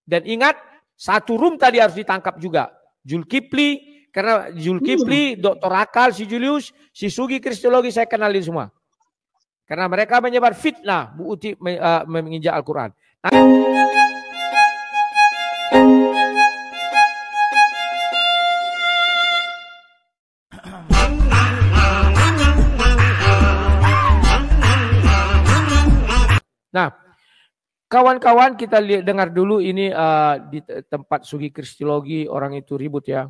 Dan ingat, satu room tadi harus ditangkap juga. Zulkifli, karena Zulkifli, Dr. Akal, si Julius, si Sugi Kristologi saya kenalin semua. Karena mereka menyebar fitnah Bu Uti menginjak Al-Quran. Nah, kawan-kawan kita dengar dulu ini di tempat Sugi Kristologi orang itu ribut ya.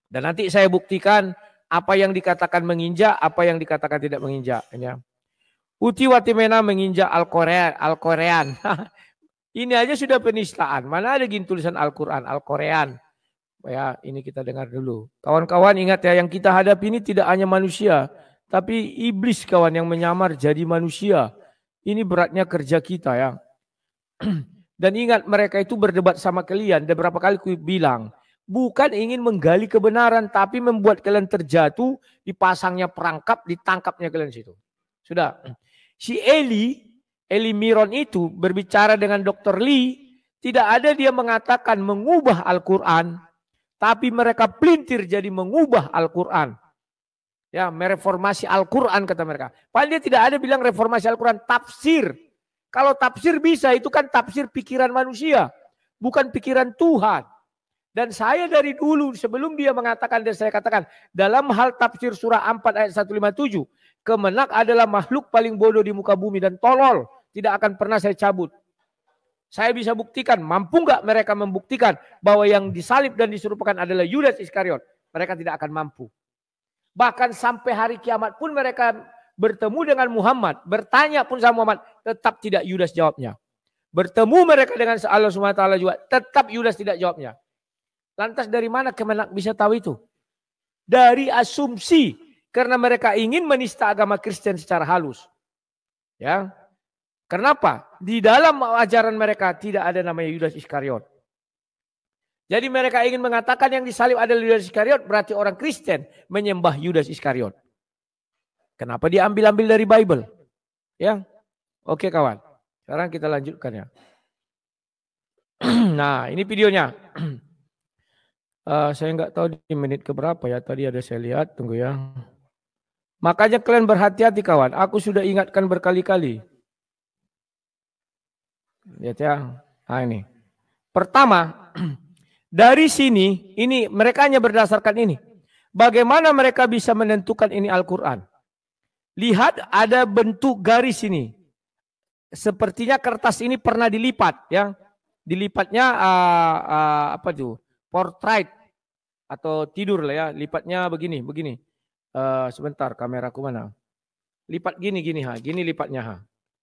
Dan nanti saya buktikan apa yang dikatakan menginjak, apa yang dikatakan tidak menginjak. Ya. Uti Watimena menginjak Al-Korean. Ini aja sudah penistaan. Mana ada gini tulisan Al-Quran, Al-Korean. Ya, ini kita dengar dulu. Kawan-kawan ingat ya, yang kita hadapi ini tidak hanya manusia, tapi iblis kawan yang menyamar jadi manusia. Ini beratnya kerja kita ya. Dan ingat mereka itu berdebat sama kalian. Dan berapa kali aku bilang, bukan ingin menggali kebenaran, tapi membuat kalian terjatuh, dipasangnya perangkap, ditangkapnya kalian situ. Sudah. Si Eli Miron itu berbicara dengan Dr. Lee, tidak ada dia mengatakan mengubah Al-Quran, tapi mereka pelintir jadi mengubah Al-Quran. Ya, mereformasi Al-Quran kata mereka. Padahal dia tidak ada bilang reformasi Al-Quran, tafsir. Kalau tafsir bisa, itu kan tafsir pikiran manusia, bukan pikiran Tuhan. Dan saya dari dulu, sebelum dia mengatakan, dan saya katakan, dalam hal tafsir surah 4 ayat 157, Kemenak adalah makhluk paling bodoh di muka bumi dan tolol. Tidak akan pernah saya cabut. Saya bisa buktikan, mampu nggak mereka membuktikan bahwa yang disalib dan diserupakan adalah Yudas Iskariot? Mereka tidak akan mampu. Bahkan sampai hari kiamat pun mereka bertemu dengan Muhammad, bertanya pun sama Muhammad, tetap tidak Yudas jawabnya. Bertemu mereka dengan Allah SWT juga, tetap Yudas tidak jawabnya. Lantas dari mana Kemenak bisa tahu itu? Dari asumsi, karena mereka ingin menista agama Kristen secara halus. Ya, kenapa? Di dalam ajaran mereka tidak ada namanya Yudas Iskariot. Jadi mereka ingin mengatakan yang disalib adalah Yudas Iskariot, berarti orang Kristen menyembah Yudas Iskariot. Kenapa dia ambil dari Bible? Ya, oke kawan. Sekarang kita lanjutkan ya. Nah, ini videonya. Saya nggak tahu di menit keberapa ya. Tadi ada saya lihat, tunggu ya. Makanya kalian berhati-hati kawan. Aku sudah ingatkan berkali-kali. Lihat ya. Nah ini. Pertama, dari sini, ini mereka hanya berdasarkan ini. Bagaimana mereka bisa menentukan ini Al-Quran? Lihat ada bentuk garis ini. Sepertinya kertas ini pernah dilipat ya. Dilipatnya apa tuh? Portrait atau tidur lah ya. Lipatnya begini. Sebentar kameraku mana? Lipat gini ha. Gini lipatnya ha.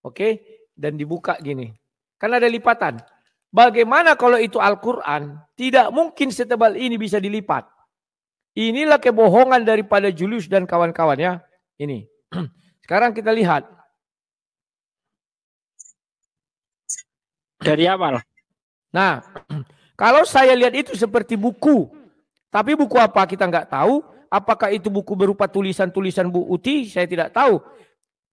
Oke? Dan dibuka gini. Kan ada lipatan. Bagaimana kalau itu Al-Quran? Tidak mungkin setebal ini bisa dilipat. Inilah kebohongan daripada Julius dan kawan-kawan ya. Ini. Sekarang kita lihat. Dari awal. Nah, kalau saya lihat itu seperti buku. Tapi buku apa kita nggak tahu. Apakah itu buku berupa tulisan-tulisan Bu Uti? Saya tidak tahu.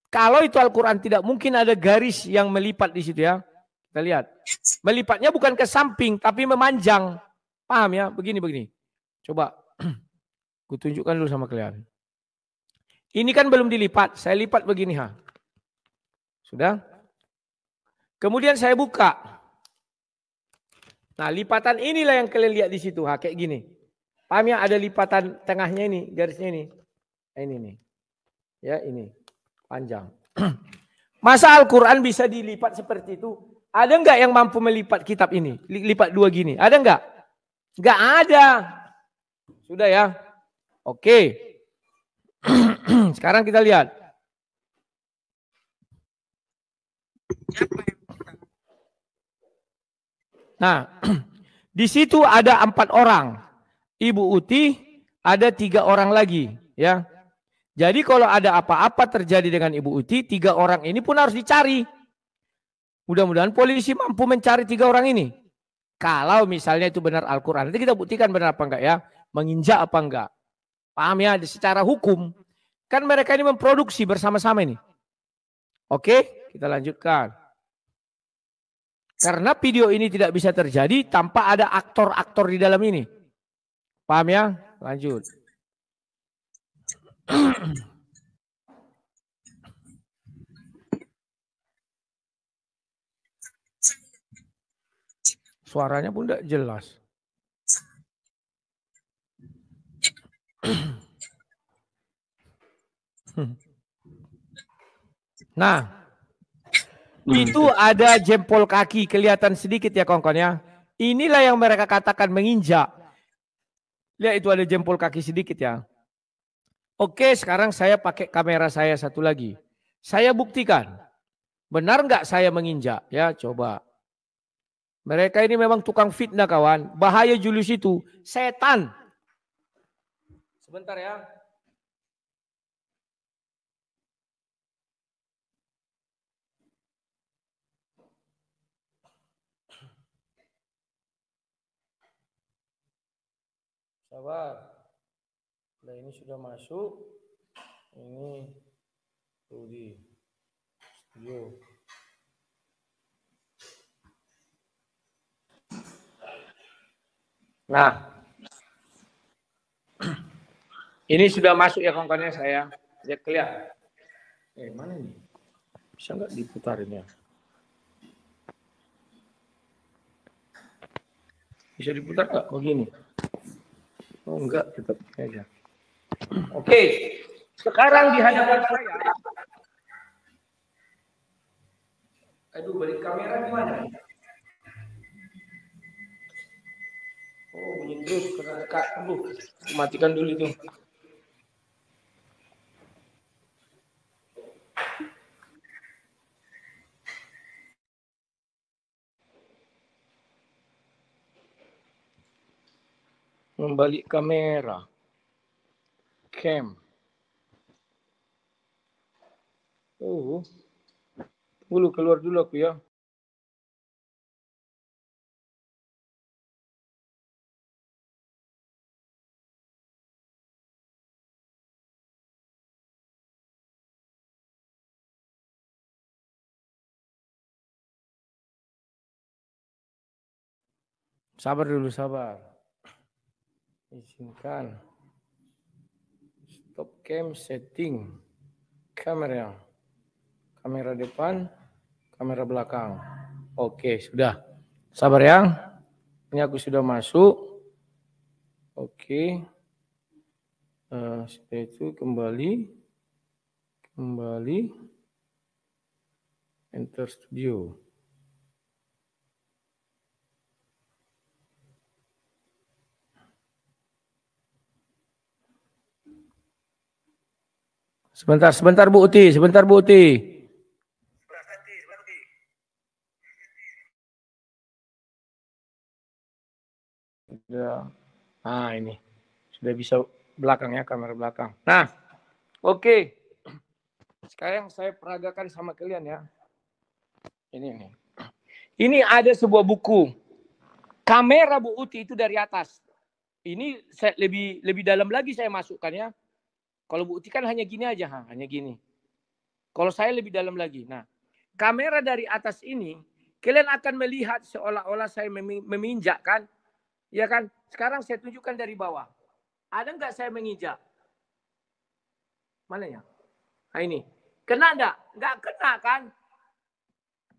Kalau itu Al-Quran tidak mungkin ada garis yang melipat di situ ya. Kita lihat. Melipatnya bukan ke samping tapi memanjang. Paham ya? Begini. Coba. Kutunjukkan dulu sama kalian. Ini kan belum dilipat. Saya lipat begini ha. Sudah? Kemudian saya buka. Nah, lipatan inilah yang kalian lihat di situ ha, kayak gini. Paham ya? Ada lipatan tengahnya ini, garisnya ini. Ini nih. Ya, ini. Panjang. Masa Al-Quran bisa dilipat seperti itu? Ada enggak yang mampu melipat kitab ini? Lipat dua gini. Ada enggak? Enggak ada. Sudah ya. Oke. Sekarang kita lihat. Nah, di situ ada 4 orang. Ibu Uti, ada 3 orang lagi. Ya. Jadi kalau ada apa-apa terjadi dengan Ibu Uti, 3 orang ini pun harus dicari. Mudah-mudahan polisi mampu mencari 3 orang ini. Kalau misalnya itu benar Al-Quran. Nanti kita buktikan benar apa enggak ya. Menginjak apa enggak. Paham ya? Secara hukum. Kan mereka ini memproduksi bersama-sama ini. Oke, kita lanjutkan. Karena video ini tidak bisa terjadi tanpa ada aktor-aktor di dalam ini. Paham ya? Lanjut. Suaranya pun tidak jelas. Nah, itu ada jempol kaki kelihatan sedikit ya kawan-kawan ya. Inilah yang mereka katakan menginjak. Lihat itu ada jempol kaki sedikit ya. Oke, sekarang saya pakai kamera saya satu lagi. Saya buktikan. Benar nggak saya menginjak? Ya, coba. Mereka ini memang tukang fitnah kawan. Bahaya Julius itu setan. Sebentar ya. Sabar. Nah, ini sudah masuk. Ini Rudi. Studio. Nah, ini sudah masuk ya kawan-kawannya saya. Lihat kelihatan. Mana ini? Bisa nggak diputarin ya? Bisa diputar nggak? Begini. Oh enggak, tetap aja. Oke, sekarang di hadapan saya. Aduh, balik kamera gimana? Oh, bunyi terus karena dekat. Aduh, matikan dulu itu. Membalik kamera. Cam. Oh. Dulu keluar dulu aku ya. Sabar dulu, sabar. Izinkan. Stop cam setting. Kamera. Kamera depan, kamera belakang. Oke, sudah. Sabar ya. Ini aku sudah masuk. Oke. Setelah itu kembali. Enter studio. Sebentar Bu Uti, Sudah. Nah, ini. Sudah bisa belakang ya, kamera belakang. Nah, oke. Sekarang saya peragakan sama kalian ya. Ini. Ini ada sebuah buku. Kamera Bu Uti itu dari atas. Ini saya lebih dalam lagi saya masukkan ya. Kalau Bu Uti kan hanya gini aja, hanya gini. Kalau saya lebih dalam lagi. Nah, kamera dari atas ini, kalian akan melihat seolah-olah saya meminjak kan? Ya kan? Sekarang saya tunjukkan dari bawah. Ada nggak saya menginjak? Mana ya? Nah ini. Kena enggak? Nggak kena kan?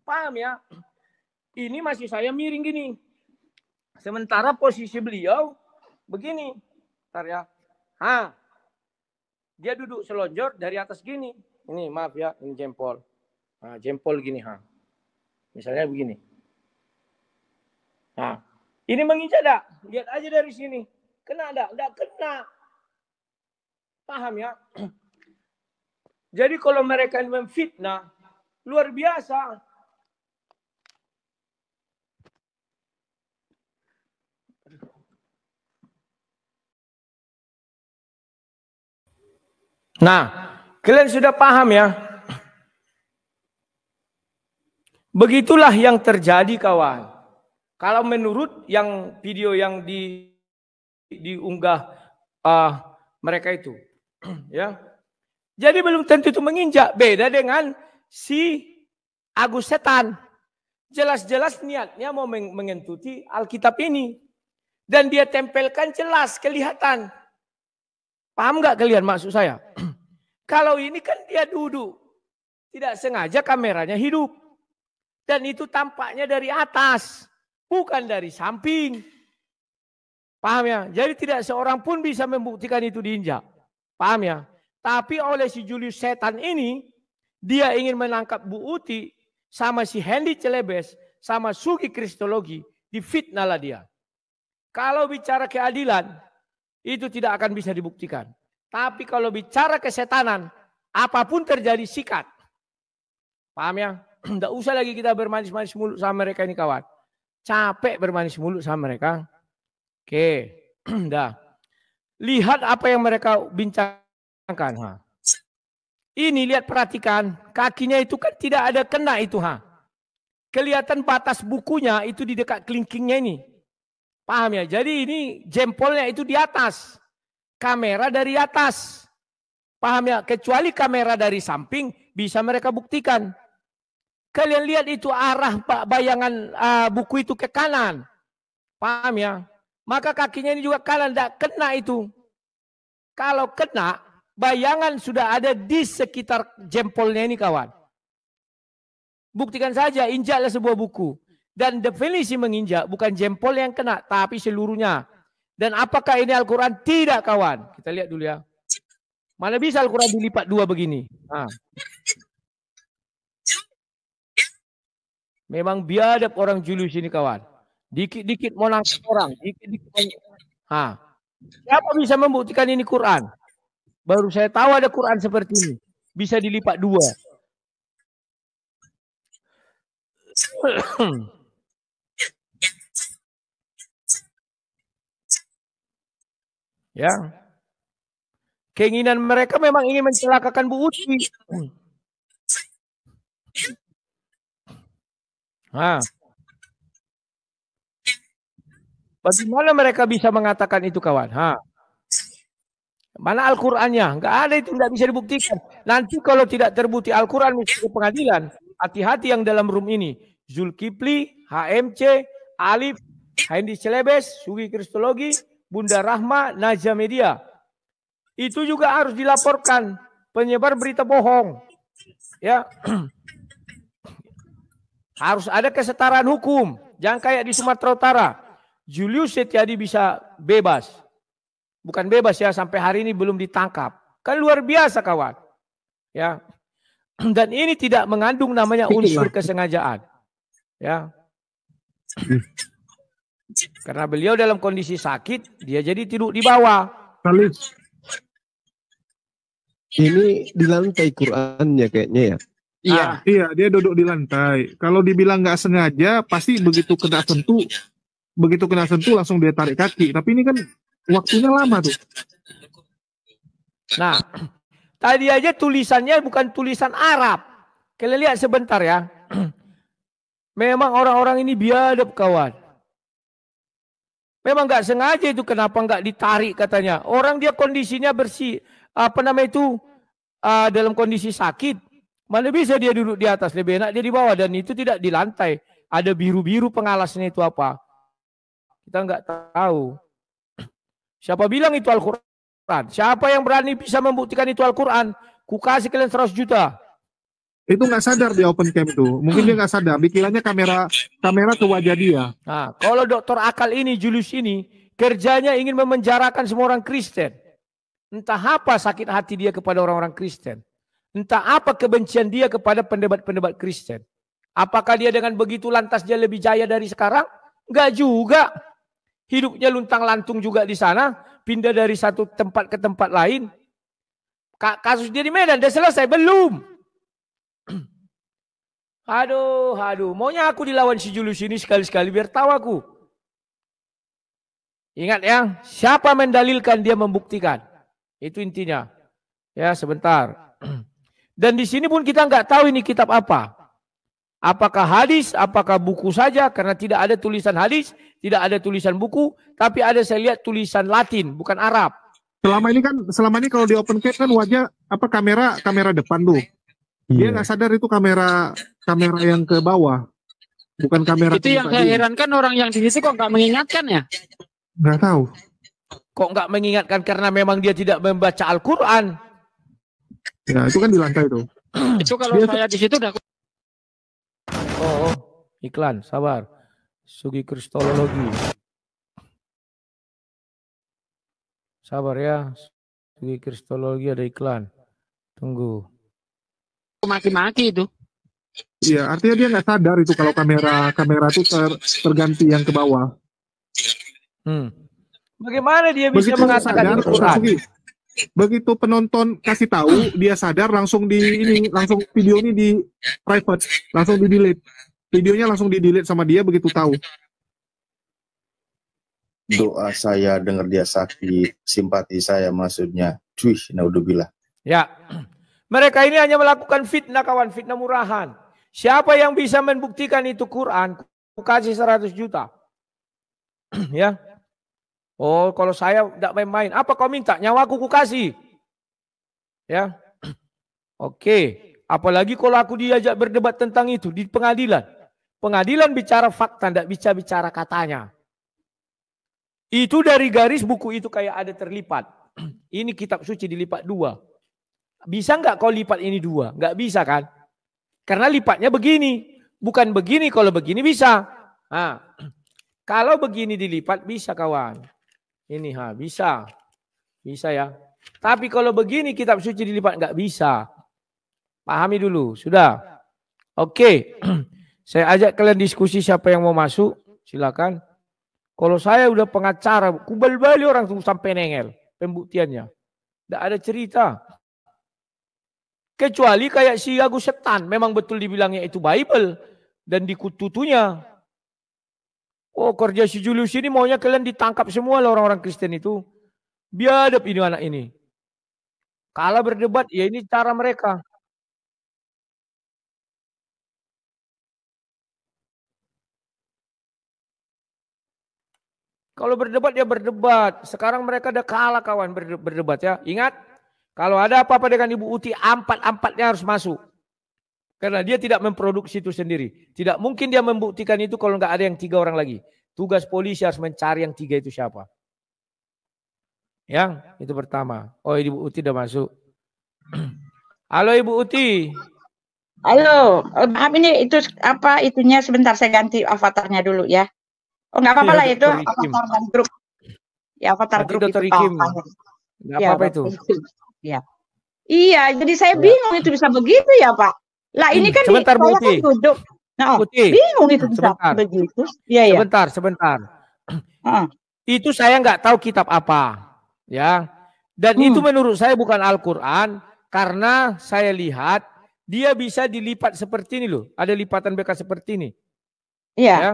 Paham ya? Ini masih saya miring gini. Sementara posisi beliau begini. Bentar ya. Dia duduk selonjor dari atas gini. Ini maaf ya, ini jempol. Nah, jempol gini, Misalnya begini. Nah, ini menginjak enggak? Lihat aja dari sini. Kena enggak? Enggak kena. Paham ya? Jadi kalau mereka memfitnah, luar biasa. Nah, kalian sudah paham ya? Begitulah yang terjadi kawan. Kalau menurut yang video yang diunggah mereka itu, ya. Jadi belum tentu itu menginjak. Beda dengan si Agus Setan. Jelas-jelas niatnya mau mengentuti Alkitab ini. Dan dia tempelkan jelas, kelihatan. Paham nggak kalian maksud saya? Kalau ini kan dia duduk. Tidak sengaja kameranya hidup. Dan itu tampaknya dari atas. Bukan dari samping. Paham ya? Jadi tidak seorang pun bisa membuktikan itu diinjak. Paham ya? Tapi oleh si Julius setan ini, dia ingin menangkap Bu Uti sama si Hendy Celebes, sama Sugi Kristologi, difitnahlah dia. Kalau bicara keadilan, itu tidak akan bisa dibuktikan. Tapi kalau bicara kesetanan, apapun terjadi sikat. Paham ya? Tidak usah lagi kita bermanis-manis mulut sama mereka ini kawan. Capek bermanis mulut sama mereka. Oke, dah. Lihat apa yang mereka bincangkan. Ha. Ini lihat perhatikan, kakinya itu kan tidak ada kena itu. Ha. Kelihatan batas bukunya itu di dekat kelingkingnya ini. Paham ya? Jadi ini jempolnya itu di atas. Kamera dari atas. Paham ya? Kecuali kamera dari samping bisa mereka buktikan. Kalian lihat itu arah bayangan buku itu ke kanan. Paham ya? Maka kakinya ini juga kanan, tidak kena itu. Kalau kena, bayangan sudah ada di sekitar jempolnya ini kawan. Buktikan saja, injaklah sebuah buku. Dan definisi menginjak bukan jempol yang kena, tapi seluruhnya. Dan apakah ini Al-Quran? Tidak kawan. Kita lihat dulu ya. Mana bisa Al-Quran dilipat dua begini? Nah. Memang biadab orang Julius ini kawan. Dikit-dikit mau nangkap orang. Dikit-dikit. Siapa bisa membuktikan ini Quran? Baru saya tahu ada Quran seperti ini. Bisa dilipat dua. Ya. Keinginan mereka memang ingin mencelakakan Bu Uti. Bagaimana mereka bisa mengatakan itu kawan? Mana Al-Qurannya? Enggak ada itu, enggak bisa dibuktikan. Nanti kalau tidak terbukti Al-Quran ke pengadilan, hati-hati yang dalam room ini. Zulkifli, HMC, Alif, Hendy Celebes, Sugi Kristologi, Bunda Rahma, Najah Media. Itu juga harus dilaporkan penyebar berita bohong. Ya. Harus ada kesetaraan hukum. Jangan kayak di Sumatera Utara. Julius Setiadi bisa bebas. Bukan bebas ya, sampai hari ini belum ditangkap. Kan luar biasa kawan. Ya. Dan ini tidak mengandung namanya unsur kesengajaan. Ya. Karena beliau dalam kondisi sakit, dia jadi tidur di bawah. Ini di lantai Qurannya kayaknya ya. Iya, dia duduk di lantai. Kalau dibilang nggak sengaja, pasti begitu kena sentuh langsung dia tarik kaki. Tapi ini kan waktunya lama tuh. Nah, tadi aja tulisannya bukan tulisan Arab. Kalian lihat sebentar ya. Memang orang-orang ini biadab kawan. Memang nggak sengaja itu, kenapa nggak ditarik katanya. Orang dia kondisinya bersih, dalam kondisi sakit. Mana bisa dia duduk di atas, lebih enak dia di bawah, dan itu tidak di lantai. Ada biru-biru pengalasnya itu apa? Kita nggak tahu. Siapa bilang itu Al-Quran? Siapa yang berani bisa membuktikan itu Al-Quran? Ku kasih kalian 100 juta. Itu nggak sadar di open cam itu. Mungkin dia nggak sadar. Dikiranya kamera ke wajah dia. Nah, kalau dokter akal ini, Julius ini, kerjanya ingin memenjarakan semua orang Kristen. Entah apa sakit hati dia kepada orang-orang Kristen. Entah apa kebencian dia kepada pendebat-pendebat Kristen. Apakah dia dengan begitu lantas dia lebih jaya dari sekarang? Enggak juga. Hidupnya luntang-lantung juga di sana. Pindah dari satu tempat ke tempat lain. Kasus dia di Medan, dia selesai? Belum. Aduh. Maunya aku dilawan si Julius ini sekali-sekali biar tahu aku. Ingat ya, siapa mendalilkan dia membuktikan. Itu intinya. Ya, sebentar. Dan di sini pun kita nggak tahu ini kitab apa. Apakah hadis, apakah buku saja, karena tidak ada tulisan hadis, tidak ada tulisan buku, tapi ada saya lihat tulisan Latin, bukan Arab. Selama ini kalau di open cam kan wajah kamera depan tuh. Dia nggak sadar itu kamera yang ke bawah. bukan kamera. Itu yang saya herankan, orang yang di situ kok nggak mengingatkan ya? Nggak tahu. Kok nggak mengingatkan karena memang dia tidak membaca Al-Quran. Ya itu kan di lantai tuh. Itu kalau saya di situ udah. Oh, iklan, sabar. Sugi Kristologi. Sabar ya. Sugi Kristologi ada iklan. Tunggu. Maki-maki itu. Iya, artinya dia nggak sadar itu kalau kamera itu terganti yang ke bawah. Bagaimana dia bisa Begitu mengatakan sadar, ini Quran? Begitu penonton kasih tahu, dia sadar langsung langsung video ini di private, langsung di delete. Videonya langsung di delete sama dia begitu tahu. Doa saya dengar dia sakit, simpati saya maksudnya. Cuy, naudzubillah. Ya. Mereka ini hanya melakukan fitnah, kawan, fitnah murahan. Siapa yang bisa membuktikan itu Quran? Aku kasih 100 juta. Ya. Oh, kalau saya tidak main-main, apa kau minta? Nyawaku ku kasih. Ya. Oke. Apalagi kalau aku diajak berdebat tentang itu di pengadilan. Pengadilan bicara fakta, tidak bisa bicara katanya. Itu dari garis buku itu kayak ada terlipat. Ini kitab suci dilipat 2. Bisa nggak kau lipat ini 2? Nggak bisa kan? Karena lipatnya begini. Bukan begini, kalau begini bisa. Nah, kalau begini dilipat bisa kawan. Ini bisa. Bisa ya. Tapi kalau begini kitab suci dilipat nggak bisa. Pahami dulu. Sudah. Oke. Saya ajak kalian diskusi siapa yang mau masuk. Silakan. Kalau saya udah pengacara, kubal-bali orang tuh sampai nengel pembuktiannya. Nggak ada cerita. Kecuali kayak si Agus Setan, memang betul dibilangnya itu Bible dan dikututunya. Oh, kerja si Julius ini maunya kalian ditangkap semua lah orang-orang Kristen itu. Biadab ini anak ini. Kalau berdebat, ya ini cara mereka. Kalau berdebat ya berdebat. Sekarang mereka udah kalah kawan berdebat ya. Ingat, kalau ada apa-apa dengan Ibu Uti, 4-4-nya harus masuk. Karena dia tidak memproduksi itu sendiri. Tidak mungkin dia membuktikan itu kalau nggak ada yang 3 orang lagi. Tugas polisi harus mencari yang 3 itu siapa. Yang itu pertama. Oh, Ibu Uti udah masuk. Halo Ibu Uti. Halo, maaf ini itu apa itunya sebentar saya ganti avatarnya dulu ya. Oh nggak apa-apa lah itu avatar dan grup. Ya avatar grup itu. Nggak apa-apa itu. Ya. Iya, jadi saya bingung itu bisa begitu ya Pak. Lah ini kan sebentar, saya kan duduk. Nah, bingung itu bisa begitu. Iya, sebentar. Itu saya nggak tahu kitab apa, ya. Dan itu menurut saya bukan Al-Quran karena saya lihat dia bisa dilipat seperti ini loh. Ada lipatan bekas seperti ini. Iya. Ya.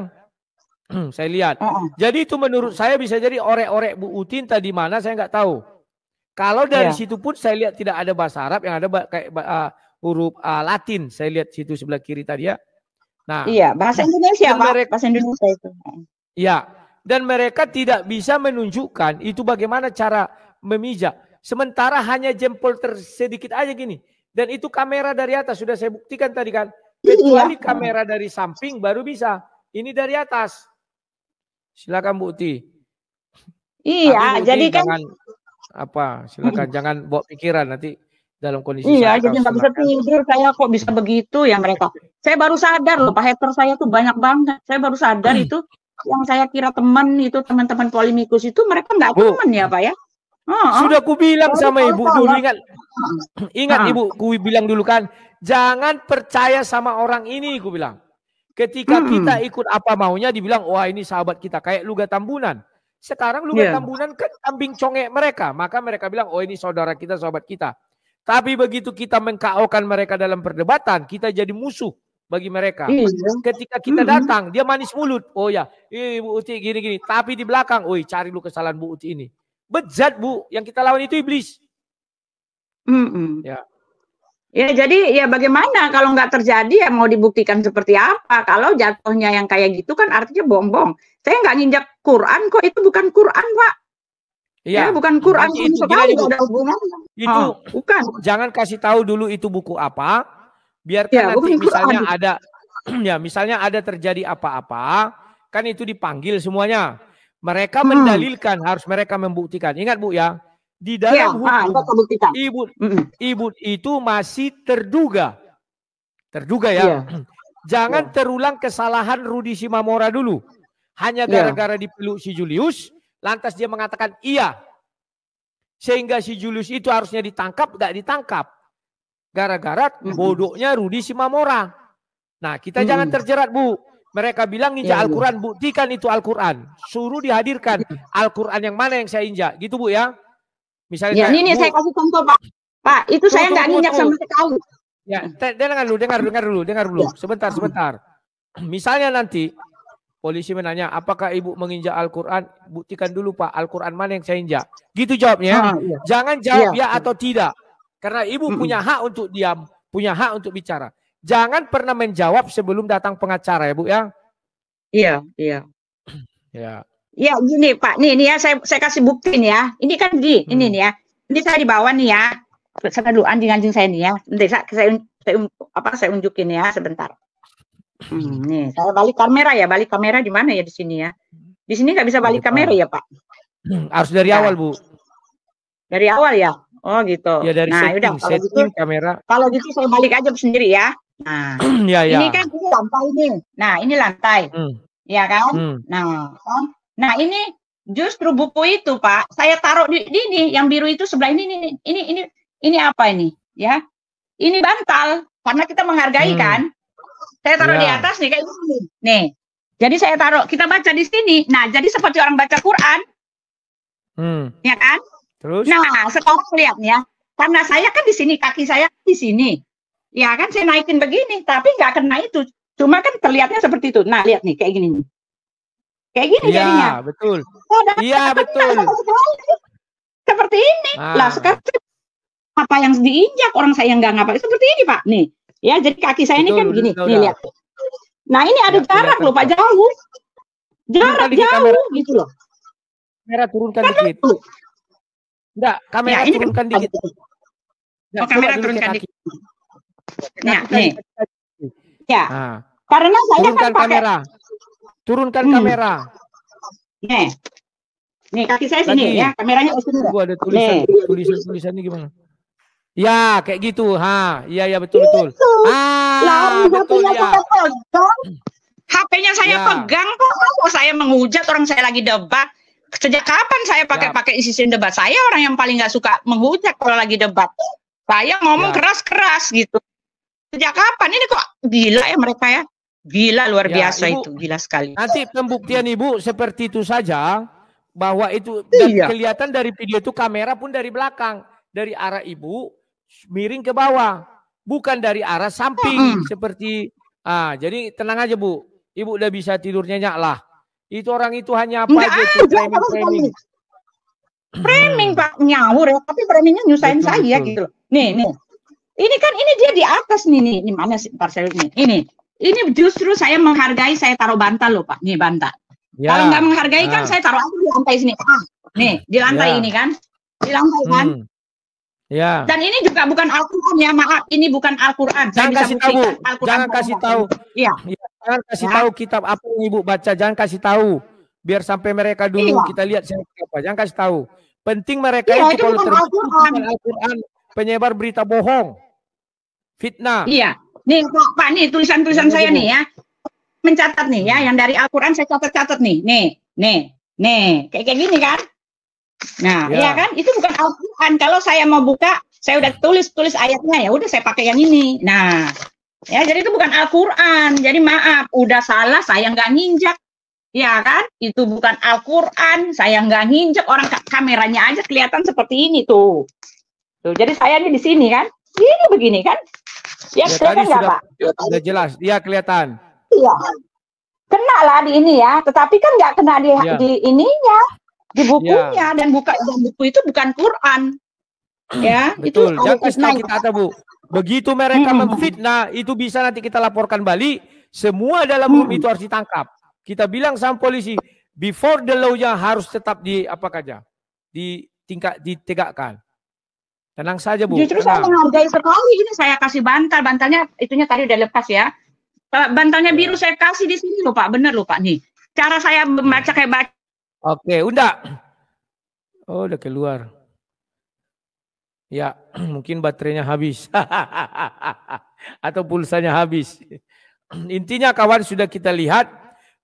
Saya lihat. Jadi itu menurut saya bisa jadi orek-orek Bu Utin tadi mana saya nggak tahu. Kalau dari situ pun saya lihat tidak ada bahasa Arab, yang ada kayak huruf Latin. Saya lihat situ sebelah kiri tadi ya. Nah, iya, bahasa Indonesia Pak. Bahasa Indonesia itu. Iya, dan mereka tidak bisa menunjukkan itu bagaimana cara memijak. Sementara hanya jempol tersedikit aja gini. Dan itu kamera dari atas sudah saya buktikan tadi kan. Kecuali kamera dari samping baru bisa. Ini dari atas. Silakan Bu Uti. Iya, Uti, jadi kan silakan jangan bawa pikiran nanti dalam kondisi jadi nggak bisa tidur saya kok bisa begitu ya mereka. Saya baru sadar loh Pak, hater saya tuh banyak banget. Saya baru sadar itu yang saya kira teman itu teman-teman Polimikus itu mereka nggak teman ya Pak ya. Sudah ku bilang sama Ibu dulu, ingat Ibu, ku bilang dulu kan, jangan percaya sama orang ini, ku bilang. Ketika kita ikut apa maunya dibilang, wah ini sahabat kita. Kayak Luga Tambunan. Sekarang Luga Tambunan kan kambing congek mereka. Maka mereka bilang, oh ini saudara kita, sahabat kita. Tapi begitu kita mengKO-kan mereka dalam perdebatan, kita jadi musuh bagi mereka. Ketika kita datang, dia manis mulut. Oh ya, Bu Uti gini-gini. Tapi di belakang, cari lu kesalahan Bu Uti ini. Bejat Bu, yang kita lawan itu iblis. Ya jadi ya bagaimana kalau nggak terjadi ya mau dibuktikan seperti apa? Kalau jatuhnya yang kayak gitu kan artinya bohong-bohong. Saya nggak nginjak Quran kok, itu bukan Quran Pak. Iya, bukan Quran itu sekali ada hubungannya. Itu bukan. Jangan kasih tahu dulu itu buku apa. Biarkan nanti misalnya Quran. ya misalnya ada terjadi apa-apa, kan itu dipanggil semuanya. Mereka mendalilkan, harus mereka membuktikan. Ingat Bu ya, di dalam hukum ibu itu masih terduga. Terduga ya. Jangan terulang kesalahan Rudi Simamora dulu. Hanya gara-gara dipeluk si Julius, lantas dia mengatakan iya. Sehingga si Julius itu harusnya ditangkap, nggak ditangkap. Gara-gara bodohnya Rudi Simamora. Nah, kita jangan terjerat, Bu. Mereka bilang injak Al-Quran, buktikan itu Al-Quran. Suruh dihadirkan Al-Quran yang mana yang saya injak. Gitu Bu ya. Misalnya ini saya kasih contoh Pak. Pak, itu saya nggak injak sama sekali. Ya, dengar dulu. Sebentar. Misalnya nanti polisi menanya, apakah ibu menginjak Al-Quran? Buktikan dulu Pak, Al-Quran mana yang saya injak. Gitu jawabnya. Jangan jawab ya atau tidak. Karena ibu punya hak untuk diam, punya hak untuk bicara. Jangan pernah menjawab sebelum datang pengacara ya Bu ya. Iya. Ya gini Pak, nih ya saya kasih bukti nih ya. Ini kan ini nih ya. Ini saya di bawah nih ya. Saya dulu anjing-anjing saya nih ya. Nanti saya unjukin ya sebentar. Nih, saya balik kamera ya. Balik kamera di mana ya di sini ya? Di sini nggak bisa balik kamera ya Pak? Harus dari awal Bu. Dari awal ya? Oh gitu. Ya dari setting kamera. Kalau gitu saya balik aja sendiri ya. Nah, ini kan ini lantai ini. Nah, ini lantai. Ya kan? Nah, ini justru buku itu, Pak. Saya taruh di ini yang biru itu sebelah ini. Ini apa ini? Ya. Ini bantal karena kita menghargai kan. Saya taruh di atas nih kayak gini. Nih. Jadi saya taruh, kita baca di sini. Nah, jadi seperti orang baca Quran. Ya kan? Terus? Nah, sekarang lihat ya. Karena saya kan di sini, kaki saya di sini. Ya kan saya naikin begini, tapi nggak kena itu. Cuma kan terlihatnya seperti itu. Nah, lihat nih kayak gini nih. Kayak gini jadinya. Iya, betul. Iya, betul. Seperti ini. Lah sekarang apa yang diinjak orang saya nggak ngapa seperti ini, Pak. Nih. Ya, jadi kaki saya ini kan begini. Nih lihat. Nah, ini ada jarak loh, Pak, jauh. Jarak jauh gitu loh. Kamera turunkan dikit. Enggak, kamera turunkan dikit. Kamera turunkan dikit. Nah, nih. Ya. Karena saya turunkan kan kamera. Turunkan kamera. Nih kaki saya sini ya, kameranya ke sini. Ada tulisannya gimana? Ya, kayak gitu. Iya betul. Betul ya. HP-nya saya pegang kok saya menghujat orang saya lagi debat. Sejak kapan saya pakai sistem debat? Saya orang yang paling nggak suka menghujat kalau lagi debat. Saya ngomong keras-keras gitu. Sejak kapan ini kok gila ya mereka ya? Gila luar biasa Ibu, itu, gila sekali. Nanti pembuktian Ibu seperti itu saja, bahwa itu kelihatan dari video itu kamera pun dari belakang, dari arah Ibu miring ke bawah, bukan dari arah samping seperti. Jadi tenang aja Bu, Ibu udah bisa tidur nyenyak lah. Itu orang itu hanya apa aja itu framing. Framing Pak nyawur ya, tapi framingnya nyusahin saya gitu loh. Nih. Ini kan dia di atas nih. Ini mana sih parcel ini? Ini justru saya menghargai, saya taruh bantal loh Pak. Nih bantal. Ya. Kalau nggak menghargai kan saya taruh aja di lantai sini. Nih di lantai ini kan. Di lantai kan. Ya. Dan ini juga bukan Al-Quran ya, maaf. Ini bukan Al-Quran. Jangan kasih tahu. Jangan kasih tahu. Iya. Jangan kasih tahu kitab apa yang Ibu baca. Jangan kasih tahu. Biar sampai mereka dulu kita lihat siapa. Jangan kasih tahu. Penting mereka itu kalau terbukti Al-Quran, penyebar berita bohong. Fitnah. Iya. Nih Pak, nih tulisan-tulisan saya nih ya. Mencatat nih ya, yang dari Al-Quran saya catat-catat nih. Nih. Kayak gini kan? Nah, ya kan? Itu bukan Al-Quran. Kalau saya mau buka, saya udah tulis ayatnya ya, udah saya pakai yang ini. Nah, ya jadi itu bukan Al-Quran. Jadi maaf, udah salah, saya nggak nginjak. Ya kan? Itu bukan Al-Quran, saya nggak nginjak. Orang kameranya aja kelihatan seperti ini tuh. Jadi saya ini di sini kan? Ini begini kan? Ya tadi sudah jelas, dia kelihatan. Iya, kena lah di ini ya, tetapi kan nggak kena di ininya, di bukunya dan buku itu bukan Quran. Ya, betul. Jangan kasih tahu kita Bu. Begitu mereka memfitnah, itu bisa nanti kita laporkan balik. Semua dalam room itu harus ditangkap. Kita bilang sama polisi, before the law-nya harus tetap ditegakkan. Tenang saja Bu. Justru saya menghargai sekali ini, saya kasih bantalnya itunya tadi udah lepas ya. Bantalnya biru saya kasih di sini loh Pak, bener loh Pak nih. Cara saya membaca kayak baca. Oke, udah. Oh, udah keluar. Ya, mungkin baterainya habis. Atau pulsanya habis. Intinya kawan sudah kita lihat.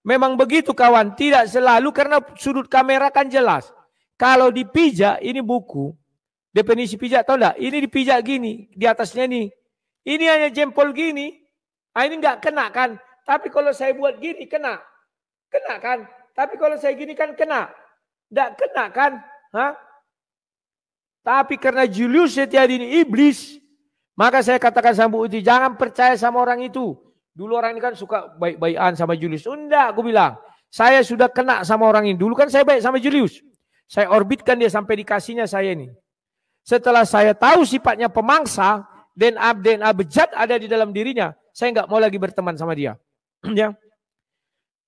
Memang begitu kawan. Tidak selalu karena sudut kamera kan jelas. Kalau dipijak, ini buku. Definisi pijak tahu enggak? Ini dipijak gini. Di atasnya nih. Ini hanya jempol gini. Nah, ini enggak kena kan. Tapi kalau saya buat gini kena. Kena kan. Tapi kalau saya gini kan kena. Enggak kena kan. Hah? Tapi karena Julius Setiadi ini iblis, maka saya katakan sama Bu Uti, jangan percaya sama orang itu. Dulu orang ini kan suka baik-baikan sama Julius. Enggak, aku bilang. Saya sudah kena sama orang ini. Dulu kan saya baik sama Julius. Saya orbitkan dia sampai dikasihnya saya ini. Setelah saya tahu sifatnya pemangsa, DNA bejat ada di dalam dirinya, saya nggak mau lagi berteman sama dia. Ya.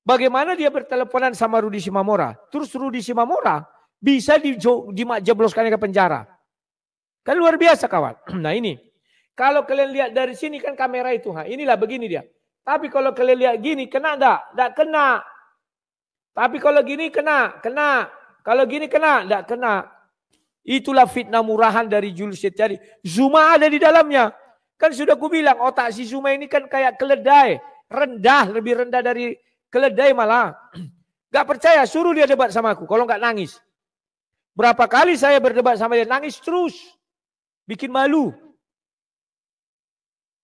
Bagaimana dia berteleponan sama Rudi Simamora? Terus Rudi Simamora bisa dijebloskan ke penjara. Kan luar biasa kawan. Nah ini. Kalau kalian lihat dari sini kan kamera itu. Inilah begini dia. Tapi kalau kalian lihat gini kena enggak? Enggak kena. Tapi kalau gini kena. Kena. Kalau gini kena. Enggak kena. Itulah fitnah murahan dari Julius Setiadi. Zuma ada di dalamnya. Kan sudah ku bilang otak si Zuma ini kan kayak keledai. Rendah. Lebih rendah dari keledai malah. Gak percaya suruh dia debat sama aku. Kalau enggak nangis. Berapa kali saya berdebat sama dia, nangis terus. Bikin malu.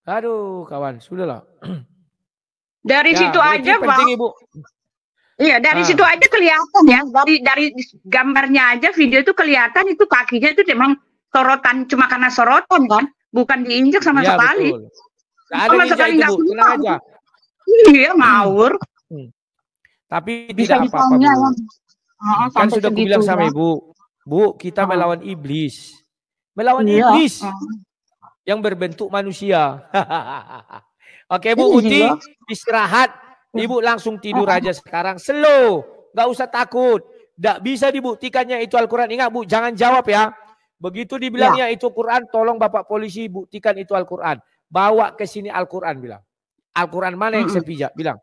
Aduh kawan, sudahlah. Dari situ aja Pak. Ibu. Iya, dari situ aja kelihatan ya. Dari gambarnya aja, video itu kelihatan itu kakinya itu memang sorotan, cuma karena sorotan kan. Bukan diinjak sama sekali. Betul. Sama sekali nggak tenang aja. Iya, ngawur. Tapi bisa tidak apa-apa Bu. Kan sudah aku bilang sama Ibu. Bu, kita melawan iblis. Melawan iblis yang berbentuk manusia. Oke Bu Uti, istirahat. Ibu langsung tidur aja sekarang. Slow, gak usah takut. Gak bisa dibuktikannya itu Al-Quran. Ingat Bu, jangan jawab ya. Begitu dibilangnya itu Quran, tolong Bapak polisi buktikan itu Al-Quran. Bawa ke sini Al-Quran bilang. Al-Quran mana yang saya pijak? Bilang.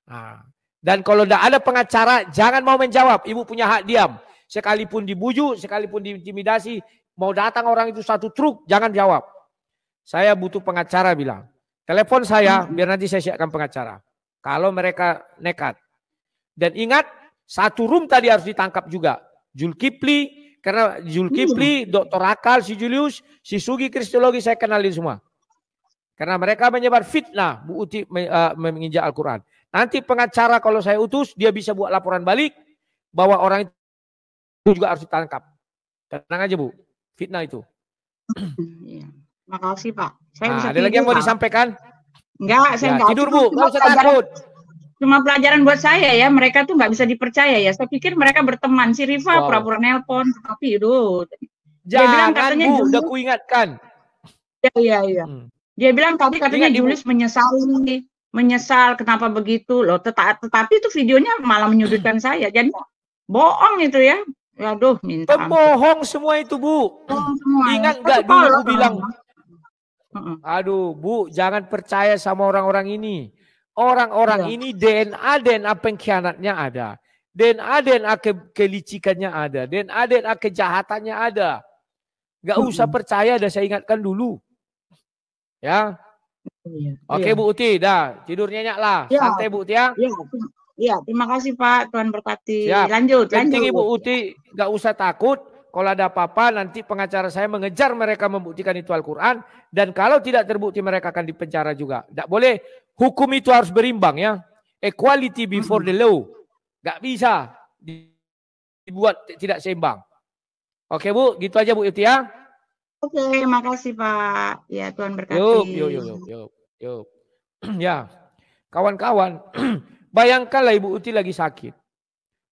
Nah. Dan kalau tidak ada pengacara, jangan mau menjawab. Ibu punya hak diam. Sekalipun dibujuk, sekalipun diintimidasi, mau datang orang itu satu truk, jangan jawab. Saya butuh pengacara bilang. Telepon saya, biar nanti saya siapkan pengacara. Kalau mereka nekat. Dan ingat, satu room tadi harus ditangkap juga. Zulkifli, karena Zulkifli, Dr. Akal, si Julius, si Sugi Kristologi, saya kenalin semua. Karena mereka menyebar fitnah, Bu Uti menginjak Al-Quran. Nanti pengacara kalau saya utus, dia bisa buat laporan balik, bahwa orang itu juga harus ditangkap. Tenang aja Bu, fitnah itu. Makasih Pak. Saya bisa ada lagi yang mau disampaikan? Enggak, saya enggak. Tidur Bu, nggak usah takut. Cuma pelajaran buat saya ya, mereka tuh nggak bisa dipercaya ya. Saya pikir mereka berteman. Si Riva pura-pura nelpon, tapi dia bilang katanya Bu, udah kuingatkan. Iya. Dia bilang katanya Julius menyesal kenapa begitu loh. Tetapi itu videonya malah menyudutkan saya. Jadi bohong itu ya. Aduh, minta pembohong semua itu Bu. Ingat nggak dulu aku bilang. Aduh Bu, jangan percaya sama orang-orang ini. Orang-orang ini DNA pengkhianatnya ada. DNA kelicikannya ada. DNA kejahatannya ada. Gak usah percaya, dah saya ingatkan dulu. Ya. Oke Bu Uti, dah tidur nyenyak lah. Santai Bu Uti ya. Iya, terima kasih Pak. Tuhan berkati. Siap. Lanjut. Ibu Uti gak usah takut. Kalau ada apa-apa nanti pengacara saya mengejar mereka membuktikan itu Al-Quran. Dan kalau tidak terbukti mereka akan dipenjara juga. Tidak boleh. Hukum itu harus berimbang ya. Equality before the law. Gak bisa dibuat tidak seimbang. Oke Bu, gitu aja Bu Uti ya. Oke, makasih Pak. Ya, Tuhan berkati. Yuk. Ya, kawan-kawan. Bayangkanlah Ibu Uti lagi sakit.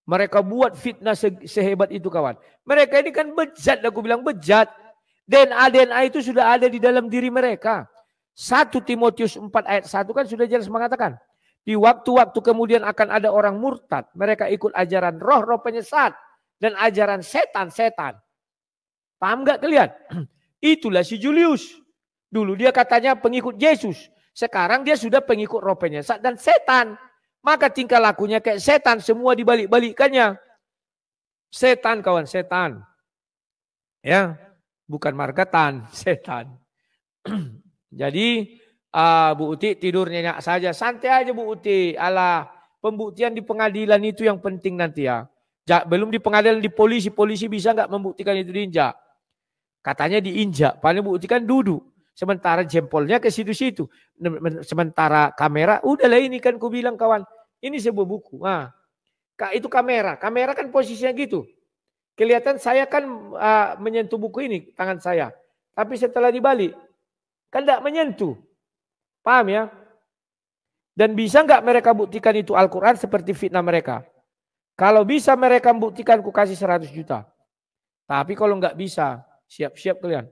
Mereka buat fitnah sehebat itu kawan. Mereka ini kan bejat, aku bilang bejat. DNA itu sudah ada di dalam diri mereka. 1 Timotius 4 ayat 1 kan sudah jelas mengatakan. Di waktu-waktu kemudian akan ada orang murtad. Mereka ikut ajaran roh-roh penyesat. Dan ajaran setan-setan. Paham gak kalian? Itulah si Julius. Dulu dia katanya pengikut Yesus. Sekarang dia sudah pengikut roh penyesat dan setan. Maka tingkah lakunya kayak setan, semua dibalik-balikannya. Setan kawan, setan. Ya, bukan margatan, setan. Jadi Bu Uti tidur nyenyak saja, santai aja Bu Uti. Alah, pembuktian di pengadilan itu yang penting nanti ya. Belum di pengadilan, di polisi bisa nggak membuktikan itu diinjak? Katanya diinjak, paling buktikan duduk. Sementara jempolnya ke situ-situ. Sementara kamera, udahlah ini kan ku bilang kawan, ini sebuah buku. Nah, itu kamera kan posisinya gitu. Kelihatan saya kan menyentuh buku ini, tangan saya. Tapi setelah dibalik, kan tidak menyentuh. Paham ya? Dan bisa nggak mereka buktikan itu Al-Quran seperti fitnah mereka? Kalau bisa mereka buktikan, ku kasih 100 juta. Tapi kalau nggak bisa, siap-siap kalian.